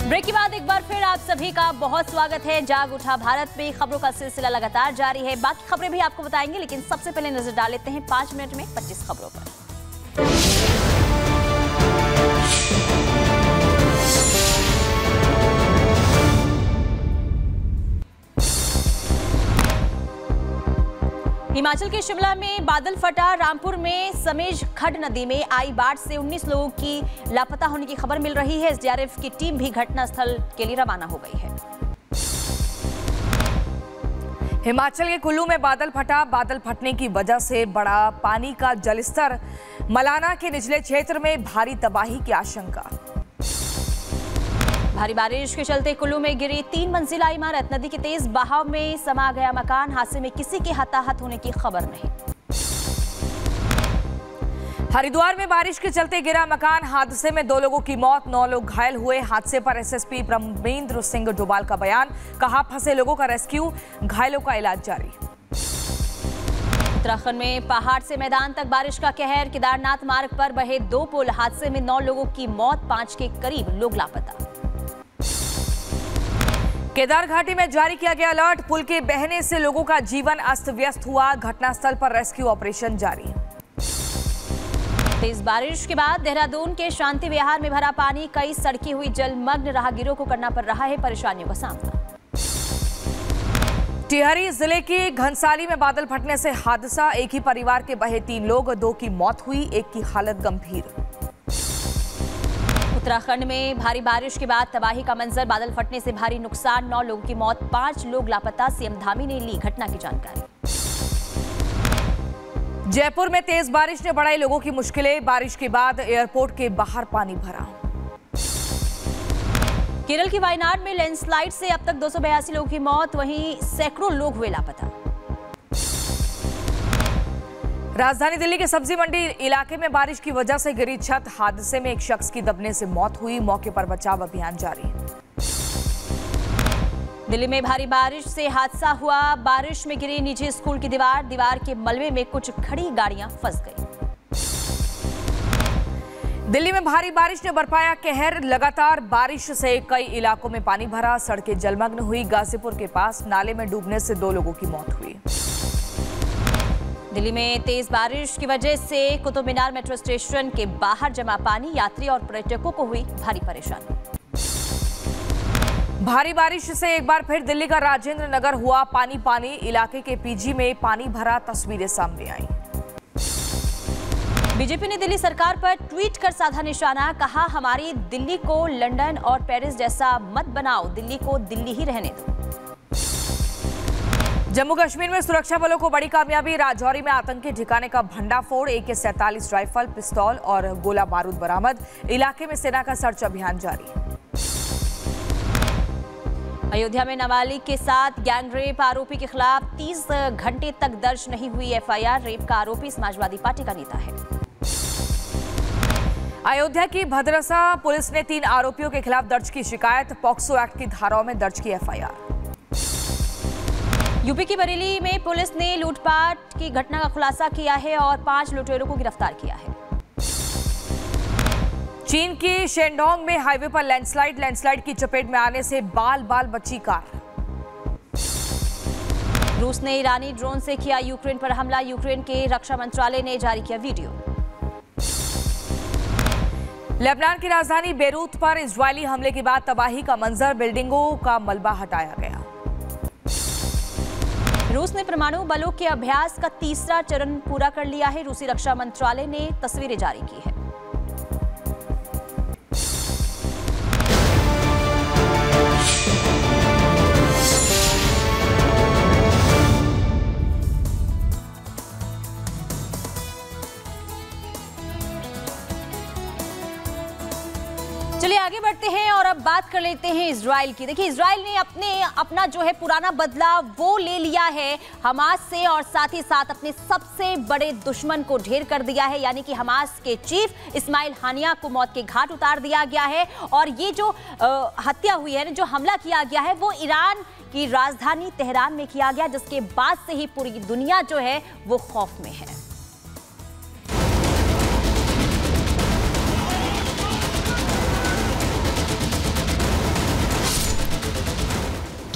Break के बाद एक बार फिर आप सभी का बहुत स्वागत है। जाग उठा भारत में खबरों का सिलसिला लगातार जारी है। बाकी खबरें भी आपको बताएंगे, लेकिन सबसे पहले नजर डाल लेते हैं 5 मिनट में 25 खबरों पर। हिमाचल के शिमला में बादल फटा। रामपुर में समेज खड्ड नदी में आई बाढ़ से 19 लोगों की लापता होने की खबर मिल रही है। एसडीआरएफ की टीम भी घटनास्थल के लिए रवाना हो गई है। हिमाचल के कुल्लू में बादल फटा। बादल फटने की वजह से बढ़ा पानी का जलस्तर। मलाना के निचले क्षेत्र में भारी तबाही की आशंका। भारी बारिश के चलते कुल्लू में गिरी 3 मंजिला इमारत। नदी के तेज बहाव में समा गया मकान। हादसे में किसी के हताहत होने की खबर नहीं। हरिद्वार में बारिश के चलते गिरा मकान। हादसे में 2 लोगों की मौत, 9 लोग घायल हुए। हादसे पर एसएसपी ब्रह्मेंद्र सिंह डोभाल का बयान। कहा, फंसे लोगों का रेस्क्यू, घायलों का इलाज जारी। उत्तराखंड में पहाड़ से मैदान तक बारिश का कहर। केदारनाथ मार्ग पर बहे 2 पुल। हादसे में 9 लोगों की मौत, 5 के करीब लोग लापता। केदार घाटी में जारी किया गया अलर्ट। पुल के बहने से लोगों का जीवन अस्त व्यस्त हुआ। घटनास्थल पर रेस्क्यू ऑपरेशन जारी। तेज बारिश के बाद देहरादून के शांति विहार में भरा पानी। कई सड़कें हुई जलमग्न। राहगीरों को करना पड़ रहा है परेशानियों का सामना। टिहरी जिले के घनसाली में बादल फटने से हादसा। एक ही परिवार के बहे 3 लोग, 2 की मौत हुई, 1 की हालत गंभीर। उत्तराखंड में भारी बारिश के बाद तबाही का मंजर। बादल फटने से भारी नुकसान, 9 लोगों की मौत, 5 लोग लापता। सीएम धामी ने ली घटना की जानकारी। जयपुर में तेज बारिश ने बढ़ाई लोगों की मुश्किलें। बारिश के बाद एयरपोर्ट के बाहर पानी भरा। केरल की वायनाड में लैंडस्लाइड से अब तक 282 लोगों की मौत, वहीं सैकड़ों लोग हुए लापता। राजधानी दिल्ली के सब्जी मंडी इलाके में बारिश की वजह से गिरी छत। हादसे में एक शख्स की दबने से मौत हुई। मौके पर बचाव अभियान जारी। दिल्ली में भारी बारिश से हादसा हुआ। बारिश में गिरी निजी स्कूल की दीवार। दीवार के मलबे में कुछ खड़ी गाड़ियां फंस गई। दिल्ली में भारी बारिश ने बरपाया कहर। लगातार बारिश से कई इलाकों में पानी भरा। सड़कें जलमग्न हुई। गाजीपुर के पास नाले में डूबने से 2 लोगों की मौत हुई। दिल्ली में तेज बारिश की वजह से कुतुब मीनार मेट्रो स्टेशन के बाहर जमा पानी। यात्री और पर्यटकों को हुई भारी परेशानी। भारी बारिश से एक बार फिर दिल्ली का राजेंद्र नगर हुआ पानी पानी। इलाके के पीजी में पानी भरा, तस्वीरें सामने आई। बीजेपी ने दिल्ली सरकार पर ट्वीट कर साधा निशाना। कहा, हमारी दिल्ली को लंदन और पेरिस जैसा मत बनाओ, दिल्ली को दिल्ली ही रहने दो। जम्मू कश्मीर में सुरक्षा बलों को बड़ी कामयाबी। राजौरी में आतंकी ठिकाने का भंडाफोड़। AK-47 राइफल, पिस्तौल और गोला बारूद बरामद। इलाके में सेना का सर्च अभियान जारी। अयोध्या में नाबालिग के साथ गैंगरेप आरोपी के खिलाफ 30 घंटे तक दर्ज नहीं हुई FIR। रेप का आरोपी समाजवादी पार्टी का नेता है। अयोध्या की भद्रसा पुलिस ने 3 आरोपियों के खिलाफ दर्ज की शिकायत। पॉक्सो एक्ट की धाराओं में दर्ज की FIR। यूपी की बरेली में पुलिस ने लूटपाट की घटना का खुलासा किया है और 5 लुटेरों को गिरफ्तार किया है। चीन की शेंडोंग में हाईवे पर लैंडस्लाइड की चपेट में आने से बाल बची कार। रूस ने ईरानी ड्रोन से किया यूक्रेन पर हमला। यूक्रेन के रक्षा मंत्रालय ने जारी किया वीडियो। लेबनान की राजधानी बेरूत पर इजरायली हमले के बाद तबाही का मंजर। बिल्डिंगों का मलबा हटाया गया। रूस ने परमाणु बलों के अभ्यास का 3रा चरण पूरा कर लिया है। रूसी रक्षा मंत्रालय ने तस्वीरें जारी की है। चलिए आगे बढ़ते हैं और अब बात कर लेते हैं इजराइल की। देखिए, इजराइल ने अपना जो है पुराना बदला वो ले लिया है हमास से और साथ ही साथ अपने सबसे बड़े दुश्मन को ढेर कर दिया है। यानी कि हमास के चीफ इस्माइल हानिया को मौत के घाट उतार दिया गया है। और ये जो हत्या हुई है, जो हमला किया गया है, वो ईरान की राजधानी तेहरान में किया गया, जिसके बाद से ही पूरी दुनिया जो है वो खौफ में है।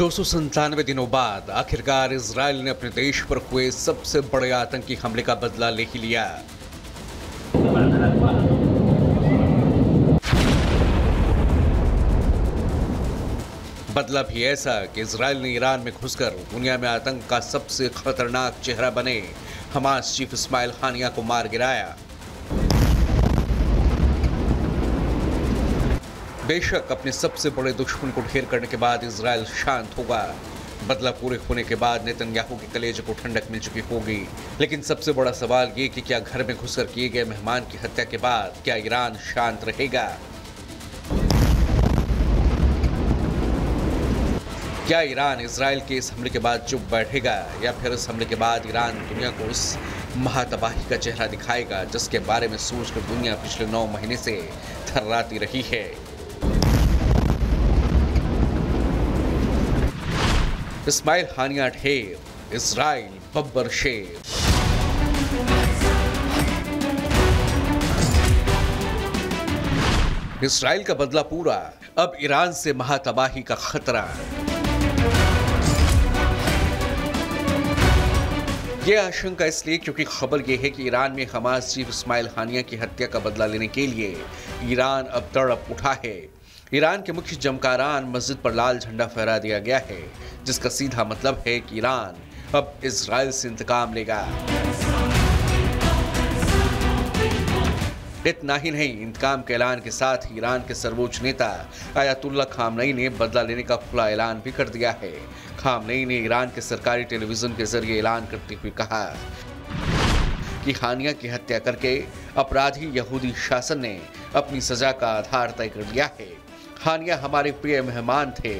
297 दिनों बाद आखिरकार इजराइल ने अपने देश पर हुए सबसे बड़े आतंकी हमले का बदला ले ही लिया। बदला भी ऐसा कि इजराइल ने ईरान में घुसकर दुनिया में आतंक का सबसे खतरनाक चेहरा बने हमास चीफ इस्माइल हानिया को मार गिराया। बेशक अपने सबसे बड़े दुश्मन को ढेर करने के बाद इजराइल शांत होगा, बदला पूरे होने के बाद नेतन्याहू के कलेजे को ठंडक मिल चुकी होगी, लेकिन सबसे बड़ा सवाल ये कि क्या घर में घुसकर किए गए मेहमान की हत्या के बाद क्या ईरान शांत रहेगा? क्या ईरान इजराइल के इस हमले के बाद चुप बैठेगा या फिर इस हमले के बाद ईरान दुनिया को उस महातबाही का चेहरा दिखाएगा जिसके बारे में सोचकर दुनिया पिछले 9 महीने से थर्राती रही है? इस्माइल हानिया ढेर, इजराइल बब्बर शेर। इजराइल का बदला पूरा, अब ईरान से महातबाही का खतरा। यह आशंका इसलिए क्योंकि खबर यह है कि ईरान में हमास चीफ इस्माइल हानिया की हत्या का बदला लेने के लिए ईरान अब तड़प उठा है। ईरान के मुख्य जमकारान मस्जिद पर लाल झंडा फहरा दिया गया है, जिसका सीधा मतलब है कि ईरान अब इजराइल से इंतकाम लेगा। इतना ही नहीं, इंतकाम के ऐलान के साथ ही ईरान के सर्वोच्च नेता आयतुल्लाह खामनेई ने बदला लेने का खुला ऐलान भी कर दिया है। खामनेई ने ईरान के सरकारी टेलीविजन के जरिए ऐलान करते हुए कहा कि हानिया की हत्या करके अपराधी यहूदी शासन ने अपनी सजा का आधार तय कर लिया है। हानिया हमारे प्रिय मेहमान थे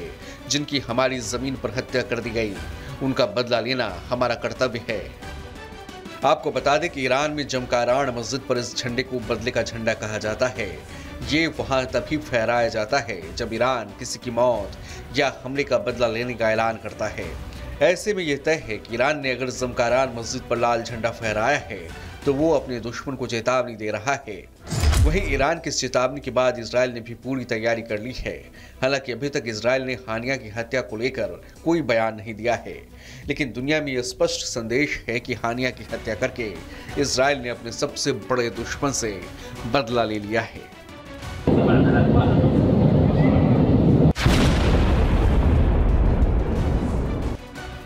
जिनकी हमारी जमीन पर हत्या कर दी गई, उनका बदला लेना हमारा कर्तव्य है। आपको बता दें कि ईरान में जमकारान मस्जिद पर इस झंडे को बदले का झंडा कहा जाता है। ये वहां तभी फहराया जाता है जब ईरान किसी की मौत या हमले का बदला लेने का ऐलान करता है। ऐसे में यह तय है कि ईरान ने अगर जमकारान मस्जिद पर लाल झंडा फहराया है तो वो अपने दुश्मन को चेतावनी दे रहा है। वहीं ईरान की इस चेतावनी के बाद इजराइल ने भी पूरी तैयारी कर ली है। हालांकि अभी तक इजराइल ने हानिया की हत्या को लेकर कोई बयान नहीं दिया है, लेकिन दुनिया में यह स्पष्ट संदेश है कि हानिया की हत्या करके इजराइल ने अपने सबसे बड़े दुश्मन से बदला ले लिया है।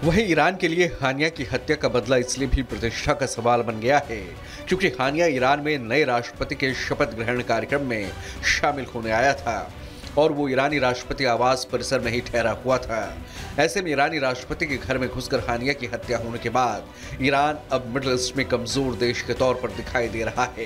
वहीं ईरान के लिए हानिया की हत्या का बदला इसलिए भी प्रतिष्ठा का सवाल बन गया है क्योंकि हानिया ईरान में नए राष्ट्रपति के शपथ ग्रहण कार्यक्रम में शामिल होने आया था और वो ईरानी राष्ट्रपति आवास परिसर में ही ठहरा हुआ था। ऐसे में ईरानी राष्ट्रपति के घर में घुसकर हानिया की हत्या होने के बाद ईरान अब मिडिल ईस्ट में कमजोर देश के तौर पर दिखाई दे रहा है।